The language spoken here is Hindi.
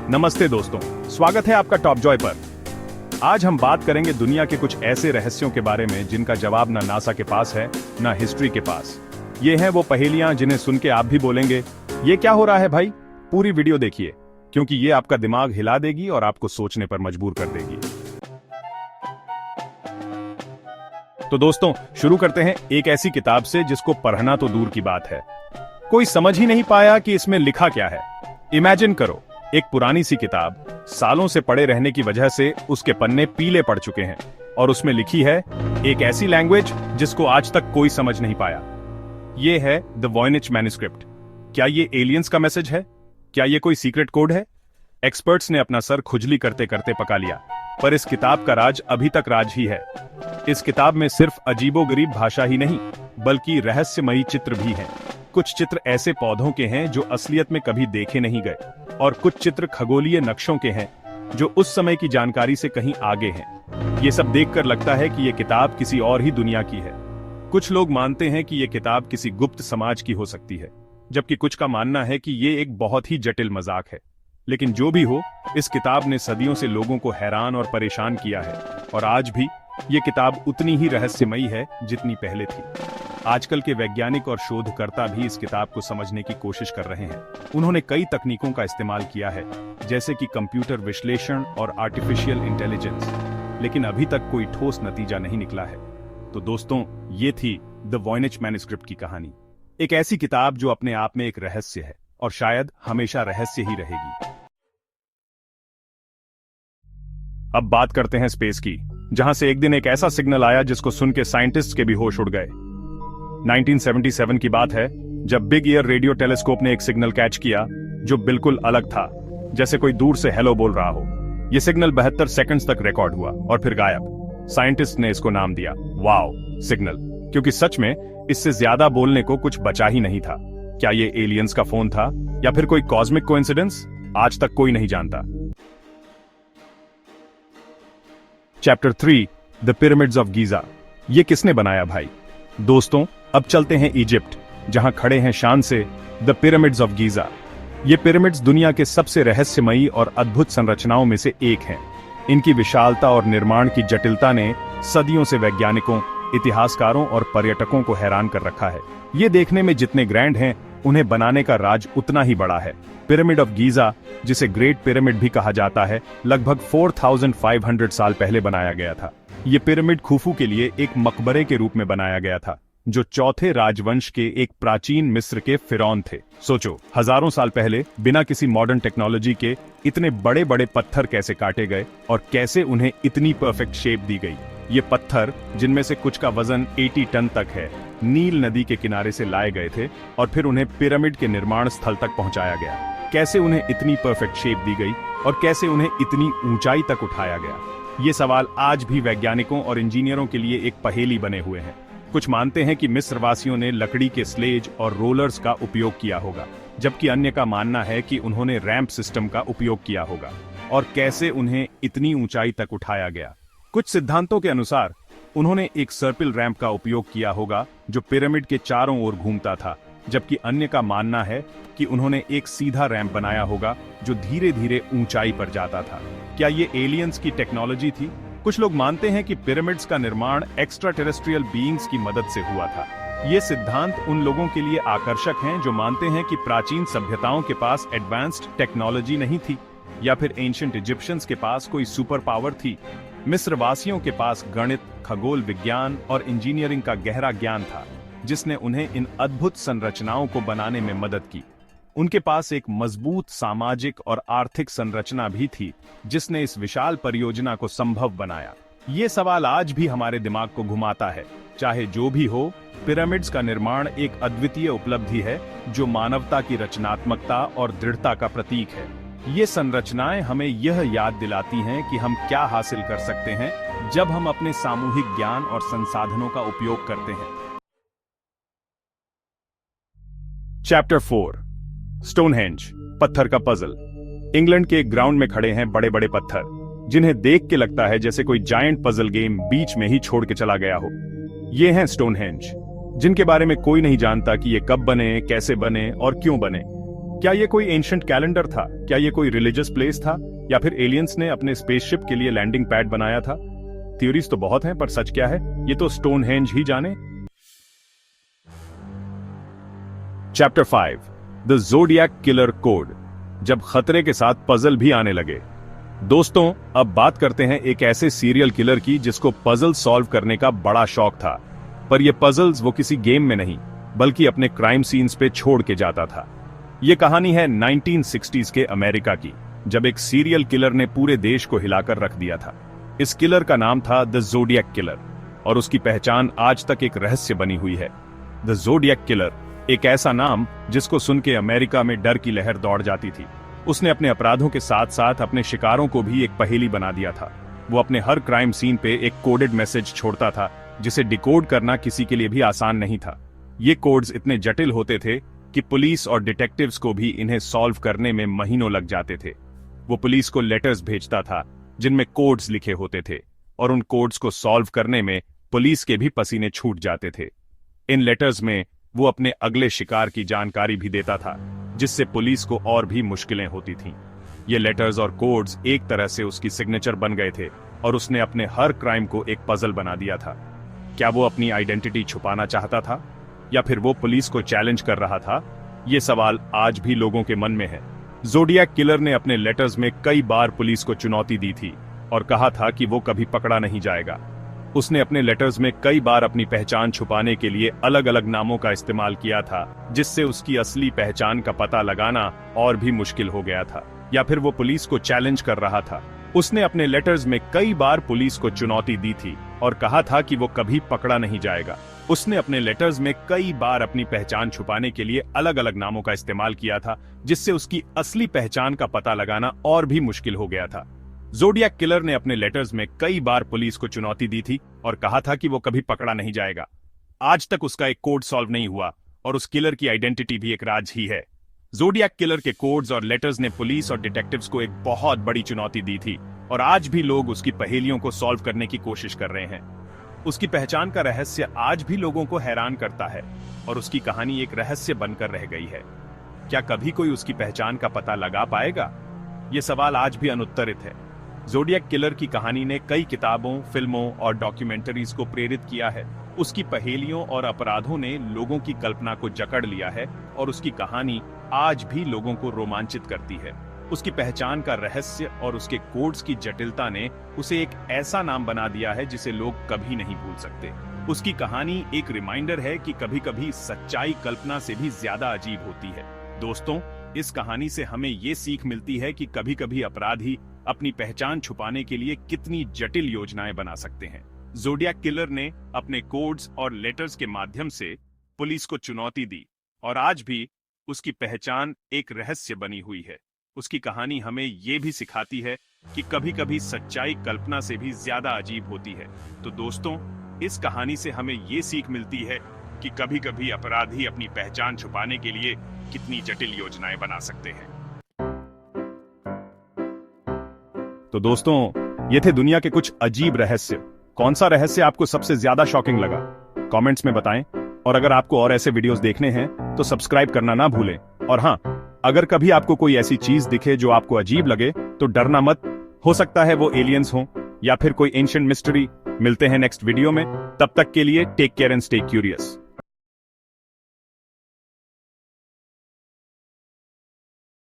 नमस्ते दोस्तों, स्वागत है आपका टॉप जॉय पर। आज हम बात करेंगे दुनिया के कुछ ऐसे रहस्यों के बारे में जिनका जवाब ना नासा के पास है ना हिस्ट्री के पास। ये हैं वो पहेलियां जिन्हें सुन के आप भी बोलेंगे, ये क्या हो रहा है भाई। पूरी वीडियो देखिए, क्योंकि ये आपका दिमाग हिला देगी और आपको सोचने पर मजबूर कर देगी। तो दोस्तों, शुरू करते हैं एक ऐसी किताब से जिसको पढ़ना तो दूर की बात है, कोई समझ ही नहीं पाया कि इसमें लिखा क्या है। इमेजिन करो, एक पुरानी सी किताब, सालों से पड़े रहने की वजह से उसके पन्ने पीले पड़ चुके हैं और उसमें लिखी है एक ऐसी लैंग्वेज जिसको आज तक कोई समझ नहीं पाया। ये है द वॉयनिच मैन्युस्क्रिप्ट। क्या ये एलियंस का मैसेज है? क्या ये कोई सीक्रेट कोड है? एक्सपर्ट्स ने अपना सर खुजली करते करते पका लिया, पर इस किताब का राज अभी तक राज ही है। इस किताब में सिर्फ अजीबोगरीब भाषा ही नहीं, बल्कि रहस्यमयी चित्र भी हैं। कुछ चित्र ऐसे पौधों के हैं जो असलियत में कभी देखे नहीं गए, और कुछ चित्र खगोलीय नक्शों के हैं जो उस समय की जानकारी से कहीं आगे हैं। ये सब देखकर लगता है कि ये किताब किसी और ही दुनिया की है। कुछ लोग मानते हैं कि ये किताब किसी गुप्त समाज की हो सकती है, जबकि कुछ का मानना है कि ये एक बहुत ही जटिल मजाक है। लेकिन जो भी हो, इस किताब ने सदियों से लोगों को हैरान और परेशान किया है, और आज भी ये किताब उतनी ही रहस्यमयी है जितनी पहले थी। आजकल के वैज्ञानिक और शोधकर्ता भी इस किताब को समझने की कोशिश कर रहे हैं। उन्होंने कई तकनीकों का इस्तेमाल किया है, जैसे कि कंप्यूटर विश्लेषण और आर्टिफिशियल इंटेलिजेंस, लेकिन अभी तक कोई ठोस नतीजा नहीं निकला है। तो दोस्तों, ये थी द वॉयनिच मैन्युस्क्रिप्ट की कहानी। एक ऐसी किताब जो अपने आप में एक रहस्य है, और शायद हमेशा रहस्य ही रहेगी। अब बात करते हैं स्पेस की, जहां से एक दिन एक ऐसा सिग्नल आया जिसको सुन के साइंटिस्ट के भी होश उड़ गए। 1977 की बात है, जब बिग ईयर रेडियो टेलीस्कोप ने एक सिग्नल कैच किया जो बिल्कुल अलग था, जैसे कोई दूर से हेलो बोल रहा हो। यह सिग्नल 72 सेकंड्स तक रिकॉर्ड हुआ और फिर गायब। साइंटिस्ट ने इसको नाम दिया वाओ सिग्नल, क्योंकि सच में इससे ज्यादा बोलने को कुछ बचा ही नहीं था। क्या ये एलियंस का फोन था या फिर कोई कॉस्मिक कोइंसिडेंस? आज तक कोई नहीं जानता। Chapter 3, the pyramids of Giza. ये किसने बनाया भाई? दोस्तों, अब चलते हैं इजिप्ट, जहां खड़े हैं शान से द पिरामिड्स ऑफ गीजा। ये पिरामिड्स दुनिया के सबसे रहस्यमयी और अद्भुत संरचनाओं में से एक हैं। इनकी विशालता और निर्माण की जटिलता ने सदियों से वैज्ञानिकों, इतिहासकारों और पर्यटकों को हैरान कर रखा है। ये देखने में जितने ग्रैंड हैं, उन्हें बनाने का राज उतना ही बड़ा है। पिरामिड ऑफ गीजा, जिसे ग्रेट पिरामिड भी कहा जाता है, लगभग 4500 साल पहले बनाया गया था। ये पिरामिड खुफू के लिए एक मकबरे के रूप में बनाया गया था, जो चौथे राजवंश के एक प्राचीन मिस्र के फिरौन थे। सोचो, हजारों साल पहले बिना किसी मॉडर्न टेक्नोलॉजी के इतने बड़े बड़े पत्थर कैसे काटे गए और कैसे उन्हें इतनी परफेक्ट शेप दी गई। ये पत्थर, जिनमें से कुछ का वजन 80 टन तक है, नील नदी के किनारे से लाए गए थे और फिर उन्हें पिरामिड के निर्माण स्थल तक पहुंचाया गया। कैसे उन्हें इतनी परफेक्ट शेप दी गई और कैसे उन्हें इतनी ऊंचाई तक उठाया गया? ये सवाल आज भी वैज्ञानिकों और इंजीनियरों के लिए एक पहेली बने हुए हैं। कुछ मानते हैं कि मिस्रवासियों ने लकड़ी के स्लेज और रोलर्स का उपयोग किया होगा, जबकि अन्य का मानना है कि उन्होंने रैंप सिस्टम का उपयोग किया होगा। और कैसे उन्हें इतनी ऊंचाई तक उठाया गया? कुछ सिद्धांतों के अनुसार उन्होंने एक सर्पिल रैंप का उपयोग किया होगा जो पिरामिड के चारों ओर घूमता था, जबकि अन्य का मानना है कि उन्होंने एक सीधा रैंप बनाया होगा जो धीरे धीरे ऊंचाई पर जाता था। क्या ये एलियंस की टेक्नोलॉजी थी? कुछ लोग मानते हैं कि पिरामिड्स का निर्माण एक्स्ट्रा टेरेस्ट्रियल बीइंग्स की मदद से हुआ था। ये सिद्धांत उन लोगों के लिए आकर्षक हैं जो मानते हैं कि प्राचीन सभ्यताओं के पास एडवांस्ड टेक्नोलॉजी नहीं थी, या फिर एंशिएंट इजिप्शियंस के पास कोई सुपर पावर थी। मिस्रवासियों के पास गणित, खगोल विज्ञान और इंजीनियरिंग का गहरा ज्ञान था, जिसने उन्हें इन अद्भुत संरचनाओं को बनाने में मदद की। उनके पास एक मजबूत सामाजिक और आर्थिक संरचना भी थी, जिसने इस विशाल परियोजना को संभव बनाया। ये सवाल आज भी हमारे दिमाग को घुमाता है। चाहे जो भी हो, पिरामिड्स का निर्माण एक अद्वितीय उपलब्धि है जो मानवता की रचनात्मकता और दृढ़ता का प्रतीक है। ये संरचनाएं हमें यह याद दिलाती हैं कि हम क्या हासिल कर सकते हैं जब हम अपने सामूहिक ज्ञान और संसाधनों का उपयोग करते हैं। चैप्टर 4, स्टोनहेंज, पत्थर का पजल। इंग्लैंड के एक ग्राउंड में खड़े हैं बड़े बड़े पत्थर, जिन्हें देख के लगता है जैसे कोई जायंट पजल गेम बीच में ही छोड़ के चला गया हो। ये हैं स्टोनहेंज, जिनके बारे में कोई नहीं जानता कि ये कब बने, कैसे बने और क्यों बने। क्या ये कोई एंशिएंट कैलेंडर था? क्या ये कोई रिलीजियस प्लेस था? या फिर एलियंस ने अपने स्पेसशिप के लिए लैंडिंग पैड बनाया था? थ्योरीज तो बहुत हैं, पर सच क्या है ये तो स्टोनहेंज ही जाने। Chapter 5 the zodiac killer code, जब खतरे के साथ पजल भी आने लगे। दोस्तों, अब बात करते हैं एक ऐसे सीरियल किलर की जिसको पजल सॉल्व करने का बड़ा शौक था, पर ये पजल्स वो किसी गेम में नहीं बल्कि अपने क्राइम सीन्स पे छोड़ के जाता था। ये कहानी है 1960s के अमेरिका की, जब एक सीरियल किलर ने पूरे देश को हिलाकर रख दिया था। इस किलर का नाम था द ज़ोडिएक किलर, और उसकी पहचान आज तक एक रहस्य बनी हुई है। द ज़ोडिएक किलर, एक ऐसा नाम जिसको सुन के अमेरिका में डर की लहर दौड़ जाती थी। उसने अपने अपराधों के साथ साथ अपने शिकारों को भी एक पहेली बना दिया था। वो अपने हर क्राइम सीन पे एक कोडेड मैसेज छोड़ता था, जिसे डिकोड करना किसी के लिए भी आसान नहीं था। ये कोड्स इतने जटिल होते थे कि पुलिस और डिटेक्टिव्स को भी इन्हें सॉल्व करने में महीनों लग जाते थे। वो पुलिस को लेटर्स भेजता था जिनमें कोड्स लिखे होते थे, और उन कोड्स को सॉल्व करने में पुलिस के भी पसीने छूट जाते थे। इन लेटर्स में वो अपने अगले शिकार की जानकारी भी देता था, जिससे पुलिस को और भी मुश्किलें होती थीं। ये लेटर्स और कोड्स एक तरह से उसकी सिग्नेचर बन गए थे, और उसने अपने हर क्राइम को एक पजल बना दिया था। क्या वो अपनी आइडेंटिटी छुपाना चाहता था, या फिर वो पुलिस को चैलेंज कर रहा था? ये सवाल आज भी लोगों के मन में है। ज़ोडिएक किलर ने अपने लेटर्स में कई बार पुलिस को चुनौती दी थी और कहा था कि वो कभी पकड़ा नहीं जाएगा। उसने अपने लेटर्स में कई बार अपनी पहचान छुपाने के लिए अलग अलग नामों का इस्तेमाल किया था, जिससे उसकी असली पहचान का पता लगाना और भी मुश्किल हो गया था। या फिर वो पुलिस को चैलेंज कर रहा था। उसने अपने लेटर्स में कई बार पुलिस को चुनौती दी थी और कहा था कि वो कभी पकड़ा नहीं जाएगा। उसने अपने लेटर्स में कई बार अपनी पहचान छुपाने के लिए अलग अलग नामों का इस्तेमाल किया था, जिससे उसकी असली पहचान का पता लगाना और भी मुश्किल हो गया था। ज़ोडिएक किलर ने अपने लेटर्स में कई बार पुलिस को चुनौती दी थी और कहा था कि वो कभी पकड़ा नहीं जाएगा। आज तक उसका एक कोड सॉल्व नहीं हुआ, और उस किलर की आइडेंटिटी भी एक राज ही है। ज़ोडिएक किलर के कोड्स और लेटर्स ने पुलिस और डिटेक्टिव्स को एक बहुत बड़ी चुनौती दी थी, और आज भी लोग उसकी पहेलियों को सॉल्व करने की कोशिश कर रहे हैं। उसकी पहचान का रहस्य आज भी लोगों को हैरान करता है, और उसकी कहानी एक रहस्य बनकर रह गई है। क्या कभी कोई उसकी पहचान का पता लगा पाएगा? ये सवाल आज भी अनुत्तरित है। ज़ोडिएक किलर की कहानी ने कई किताबों, फिल्मों और डॉक्यूमेंटरीज को प्रेरित किया है। उसकी पहेलियों और अपराधों ने लोगों की कल्पना को जकड़ लिया है, और उसकी कहानी आज भी लोगों को रोमांचित करती है। उसकी पहचान का रहस्य और उसके कोड्स की जटिलता ने उसे एक ऐसा नाम बना दिया है जिसे लोग कभी नहीं भूल सकते। उसकी कहानी एक रिमाइंडर है कि कभी-कभी सच्चाई कल्पना से भी ज्यादा अजीब होती है। दोस्तों, इस कहानी से हमें ये सीख मिलती है कि कभी-कभी अपराधी अपनी पहचान छुपाने के लिए कितनी जटिल योजनाएं बना सकते हैं। ज़ोडिएक किलर ने अपने कोड्स और लेटर्स के माध्यम से पुलिस को चुनौती दी, और आज भी उसकी पहचान एक रहस्य बनी हुई है। उसकी कहानी हमें ये भी सिखाती है कि कभी-कभी सच्चाई कल्पना से भी ज्यादा अजीब होती है। तो दोस्तों, इस कहानी से हमें ये सीख मिलती है कि कभी-कभी अपराधी अपनी पहचान छुपाने के लिए कितनी जटिल योजनाएं बना सकते हैं। तो दोस्तों, ये थे दुनिया के कुछ अजीब रहस्य। कौन सा रहस्य आपको सबसे ज्यादा शॉकिंग लगा? कमेंट्स में बताएं। और अगर आपको और ऐसे वीडियोस देखने हैं तो सब्सक्राइब करना ना भूलें। और हाँ, अगर कभी आपको कोई ऐसी चीज दिखे जो आपको अजीब लगे तो डरना मत। हो सकता है वो एलियंस हो या फिर कोई एंशिएंट मिस्ट्री। मिलते हैं नेक्स्ट वीडियो में। तब तक के लिए take care and stay curious.